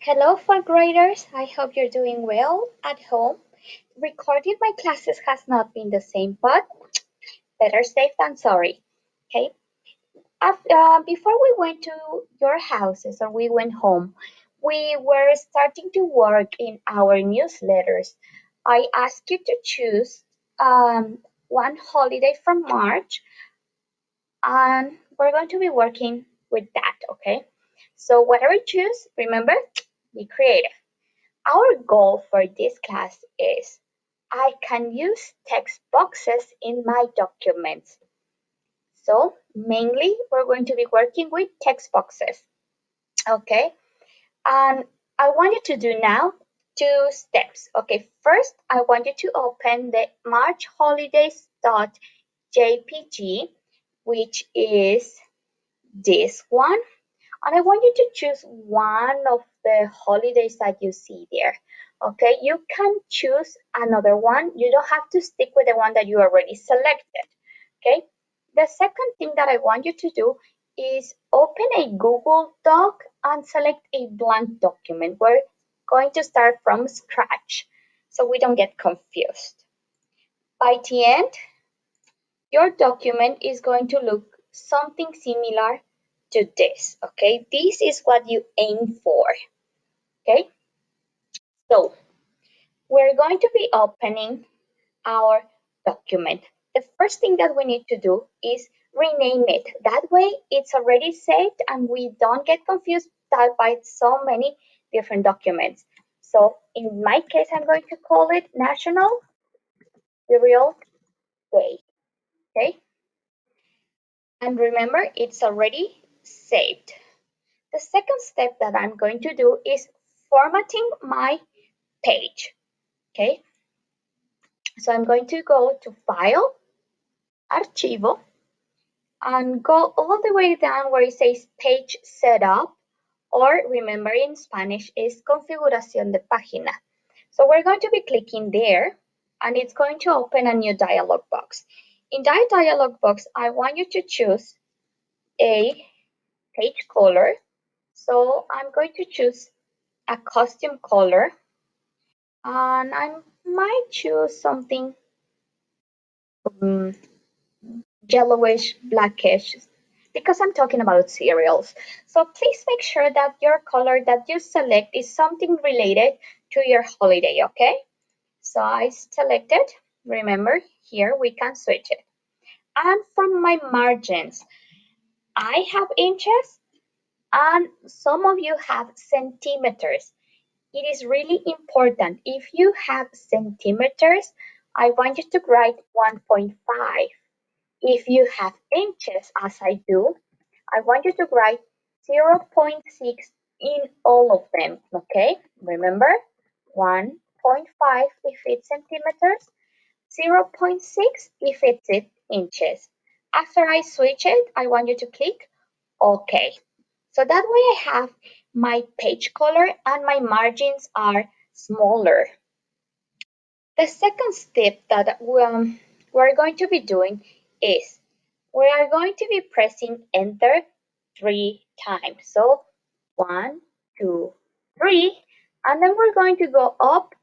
Hello, fourth graders. I hope you're doing well at home. Recording my classes has not been the same, but better safe than sorry. Okay. Before we went to your houses or we went home, we were starting to work in our newsletters. I asked you to choose one holiday from March, and we're going to be working with that. Okay. So whatever you choose, remember, be creative. Our goal for this class is I can use text boxes in my documents. So mainly we're going to be working with text boxes. Okay. And I want you to do now two steps. Okay. First, I want you to open the marchholidays.jpg, which is this one. And I want you to choose one of the holidays that you see there. Okay, you can choose another one. You don't have to stick with the one that you already selected. Okay, the second thing that I want you to do is open a Google Doc and select a blank document. We're going to start from scratch so we don't get confused. By the end, your document is going to look something similar to this. Okay, this is what you aim for. Okay, so we're going to be opening our document. The first thing that we need to do is rename it. That way it's already saved and we don't get confused by so many different documents. So in my case, I'm going to call it National Cereal Day. Okay, and remember, it's already saved. The second step that I'm going to do is formatting my page. Okay, so I'm going to go to File, Archivo, and go all the way down where it says Page Setup, or remember in Spanish is Configuración de Página. So we're going to be clicking there, and it's going to open a new dialog box. In that dialog box, I want you to choose a page color. So I'm going to choose a custom color, and I might choose something um, yellowish, blackish, because I'm talking about cereals. So please make sure that your color that you select is something related to your holiday, okay? So I selected, remember here we can switch it. And from my margins, I have inches and some of you have centimeters. It is really important. If you have centimeters, I want you to write 1.5. If you have inches, as I do, I want you to write 0.6 in all of them, okay? Remember, 1.5 if it's centimeters, 0.6 if it's inches. After I switch it, I want you to click OK. So that way I have my page color and my margins are smaller. The second step that we're going to be doing is we are going to be pressing enter 3 times. So 1, 2, 3, and then we're going to go up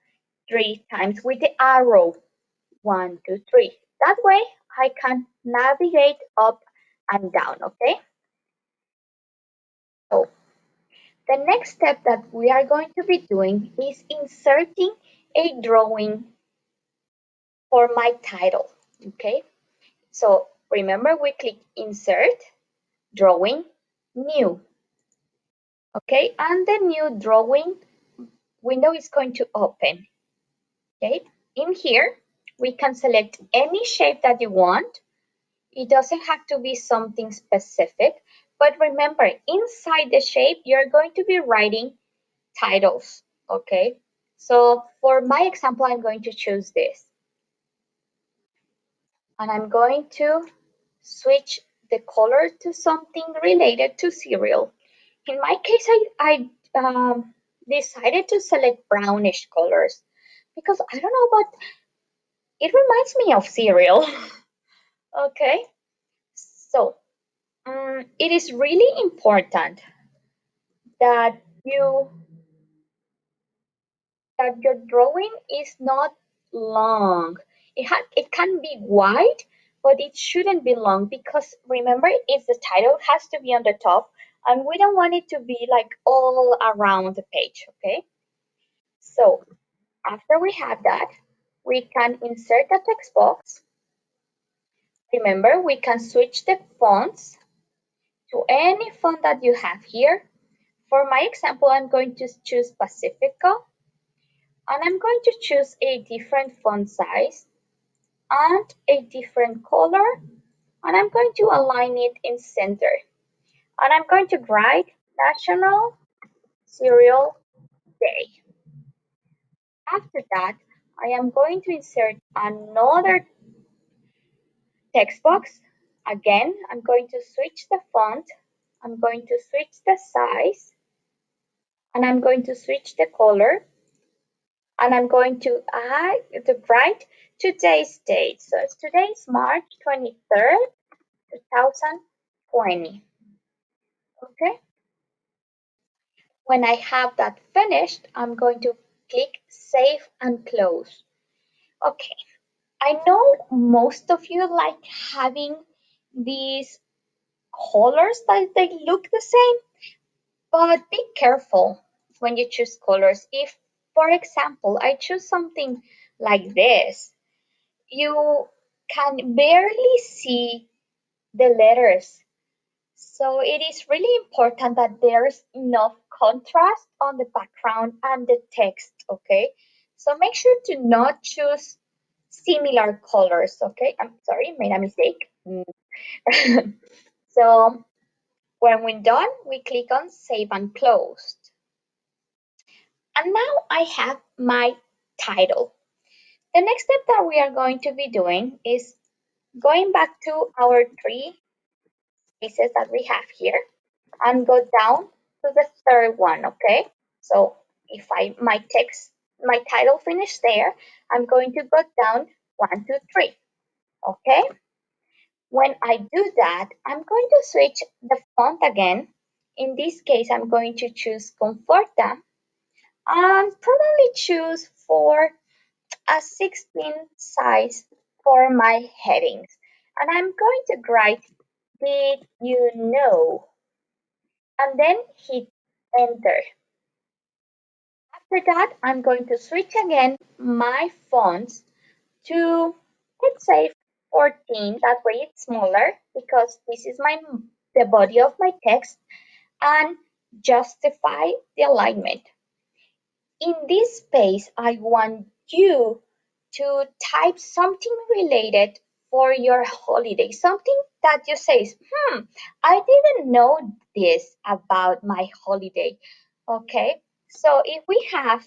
3 times with the arrow. 1, 2, 3. That way I can navigate up and down, okay? So the next step that we are going to be doing is inserting a drawing for my title, okay? So remember we click insert, drawing, new, okay? And the new drawing window is going to open, okay? In here, we can select any shape that you want. It doesn't have to be something specific, but remember, inside the shape, you're going to be writing titles, okay? So for my example, I'm going to choose this. And I'm going to switch the color to something related to cereal. In my case, I decided to select brownish colors because I don't know, but it reminds me of cereal. Okay, so it is really important that you that your drawing is not long. It can be wide, but it shouldn't be long because remember, if the title has to be on the top, and we don't want it to be like all around the page. Okay. So after we have that, we can insert the text box. Remember, we can switch the fonts to any font that you have here. For my example, I'm going to choose Pacifica, and I'm going to choose a different font size and a different color, and I'm going to align it in center. And I'm going to write National Cereal Day. After that, I am going to insert another text box. Again, I'm going to switch the font, I'm going to switch the size, and I'm going to switch the color, and I'm going to add to write today's date. So it's today's March 23rd, 2020. Okay. When I have that finished, I'm going to click Save and Close. Okay. I know most of you like having these colors that they look the same, but be careful when you choose colors. If, for example, I choose something like this, you can barely see the letters. So it is really important that there's enough contrast on the background and the text, okay? So make sure to not choose similar colors, okay? I'm sorry, made a mistake. So when we're done, we click on Save and Close. And now I have my title. The next step that we are going to be doing is going back to our three spaces that we have here and go down to the third one, okay? So if my title finished there, I'm going to go down one, two, three, okay? When I do that, I'm going to switch the font again. In this case, I'm going to choose Conforta and probably choose for a 16 size for my headings. And I'm going to write, did you know? And then hit enter. After that, I'm going to switch again my fonts to, let's say, 14. That way it's smaller because this is the body of my text, and justify the alignment. In this space, I want you to type something related for your holiday, something that you say, I didn't know this about my holiday. Okay, so if we have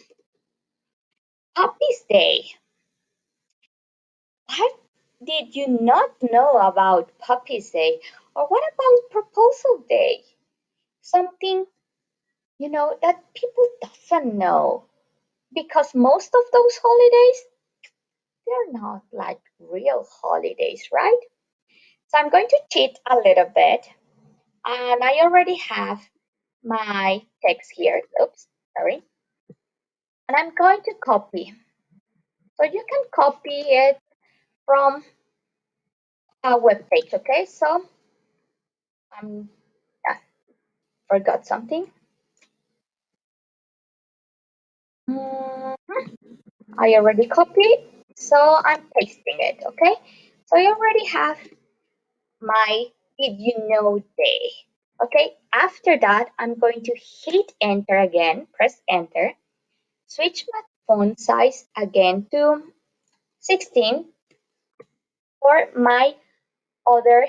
Puppy's Day, what did you not know about Puppy's Day? Or what about Proposal Day? Something, that people doesn't know. Because most of those holidays, they're not like real holidays, right? So I'm going to cheat a little bit. And I already have my text here. Oops, sorry. And I'm going to copy. So you can copy it from a web page, okay? So yeah, forgot something. Mm, I already copied, so I'm pasting it, okay? So I already have my did you know day. Okay, after that, I'm going to hit enter again, press enter, switch my font size again to 16 for my other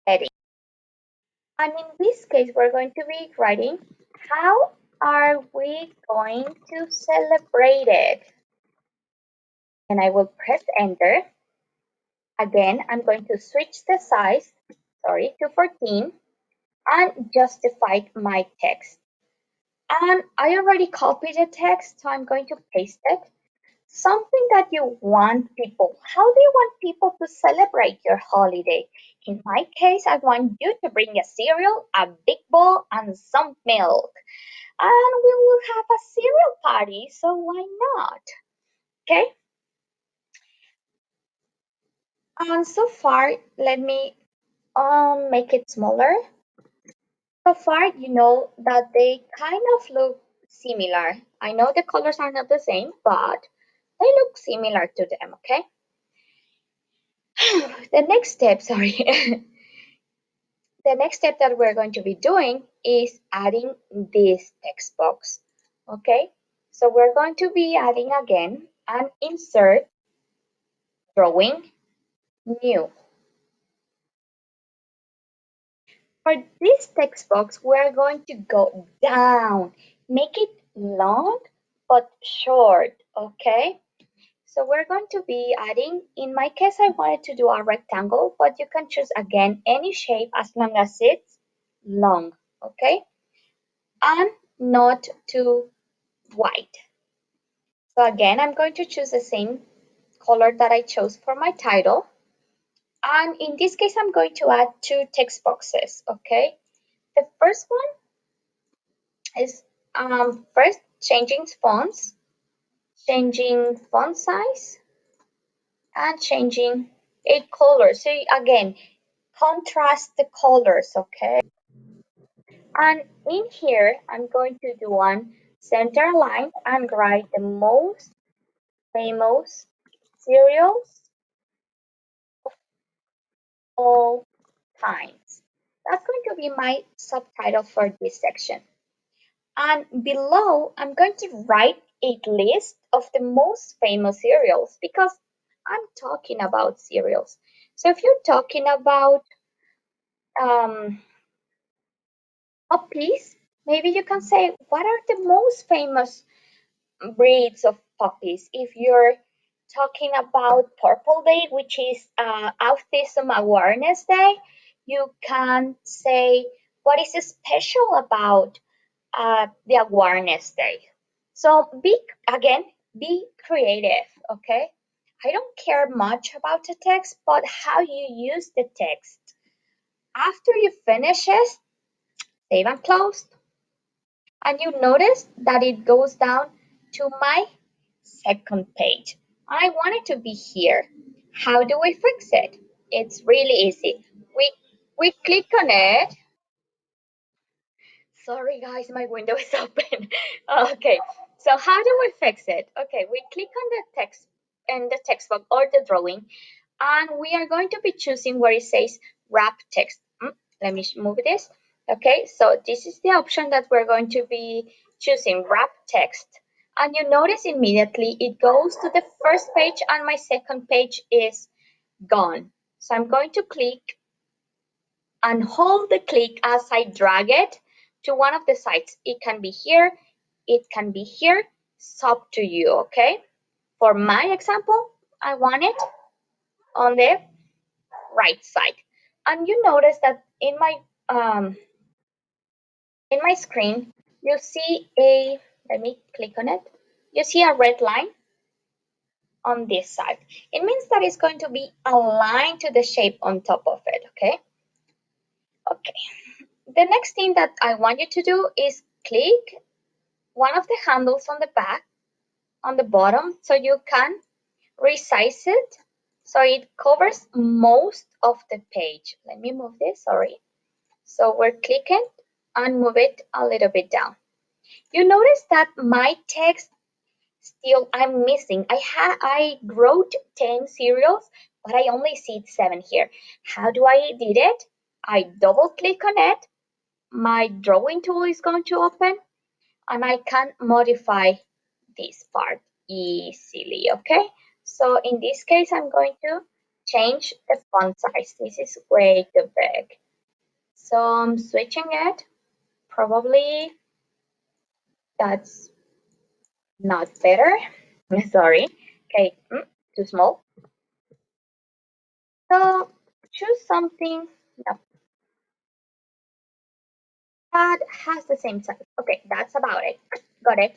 heading. And in this case, we're going to be writing, how are we going to celebrate it? And I will press enter. Again, I'm going to switch the size, to 14 and justify my text. And I already copied the text, so I'm going to paste it. Something that you want people. How do you want people to celebrate your holiday? In my case, I want you to bring a cereal, a big bowl, and some milk. And we will have a cereal party, so why not? Okay? And so far, let me make it smaller. So far, you know that they kind of look similar. I know the colors are not the same, but they look similar to them, okay? The next step, sorry. The next step that we're going to be doing is adding this text box, okay? So we're going to be adding again an insert drawing new. For this text box, we're going to go down, make it long but short, okay? So we're going to be adding, in my case, I wanted to do a rectangle, but you can choose again any shape as long as it's long, okay? And not too wide. So again, I'm going to choose the same color that I chose for my title. And in this case, I'm going to add two text boxes, okay? The first one is first changing fonts, changing font size, and changing a color. So again, contrast the colors, okay? And in here, I'm going to do one center line and write the most famous cereals all times. That's going to be my subtitle for this section. And below, I'm going to write a list of the most famous cereals because I'm talking about cereals. So if you're talking about um, puppies, maybe you can say, what are the most famous breeds of puppies? If you're talking about Purple Day, which is Autism Awareness Day, you can say, what is special about the Awareness Day? So again, be creative, okay? I don't care much about the text, but how you use the text. After you finish it, save and close, and you notice that it goes down to my second page. I want it to be here. How do we fix it? It's really easy. We click on it. Sorry guys, my window is open. Okay, so how do we fix it? Okay, we click on the text in the text box or the drawing, and we are going to be choosing where it says wrap text. Let me move this. Okay, so this is the option that we're going to be choosing, wrap text. And you notice immediately it goes to the first page and my second page is gone. So I'm going to click and hold the click as I drag it to one of the sides. It can be here, it can be here. It's up to you, okay? For my example, I want it on the right side. And you notice that um, in my screen, you see let me click on it. You see a red line on this side. It means that it's going to be aligned to the shape on top of it, okay? Okay. The next thing that I want you to do is click one of the handles on the back, on the bottom, so you can resize it so it covers most of the page. Let me move this, sorry. So we're clicking and move it a little bit down. You notice that my text still I'm missing. I wrote 10 cereals, but I only see 7 here. How do I did it? I double click on it. My drawing tool is going to open and I can modify this part easily, okay? So in this case, I'm going to change the font size. This is way too big. So I'm switching it. Probably that's not better. Sorry. Okay, too small. So choose something that has the same size. Okay, that's about it. Got it.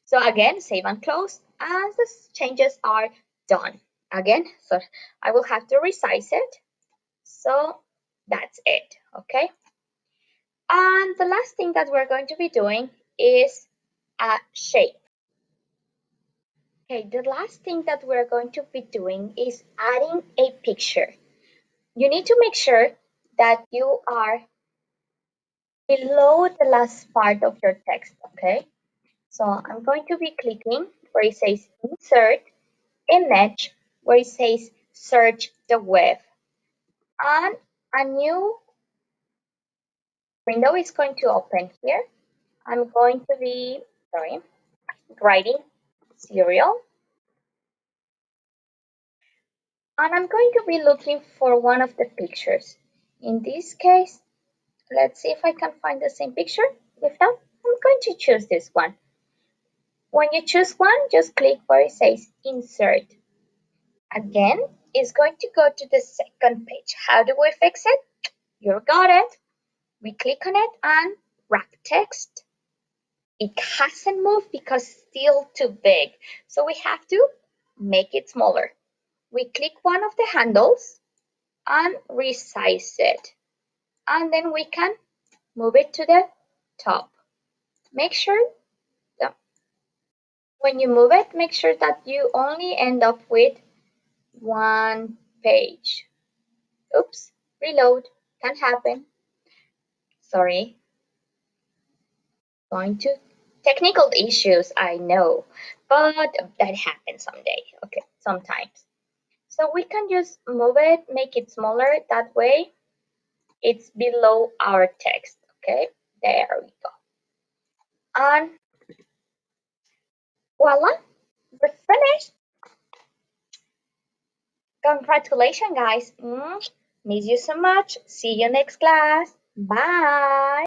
So again, save and close, and the changes are done. Again, so I will have to resize it. So that's it, okay? And the last thing that we're going to be doing is a shape. Okay, the last thing that we're going to be doing is adding a picture. You need to make sure that you are below the last part of your text, okay? So I'm going to be clicking where it says insert image, where it says search the web. And a new window is going to open here. I'm going to be, sorry, writing serial. And I'm going to be looking for one of the pictures. In this case, let's see if I can find the same picture. If not, I'm going to choose this one. When you choose one, just click where it says insert. Again, it's going to go to the second page. How do we fix it? You got it. We click on it and wrap text. It hasn't moved because it's still too big. So we have to make it smaller. We click one of the handles and resize it. And then we can move it to the top. Make sure that when you move it, make sure that you only end up with one page. Oops, reload, can happen. Sorry, going to technical issues, I know, but that happens someday, okay, sometimes. So we can just move it, make it smaller, that way it's below our text, okay? There we go. And voila, we're finished. Congratulations, guys. Miss you so much. See you next class. Bye.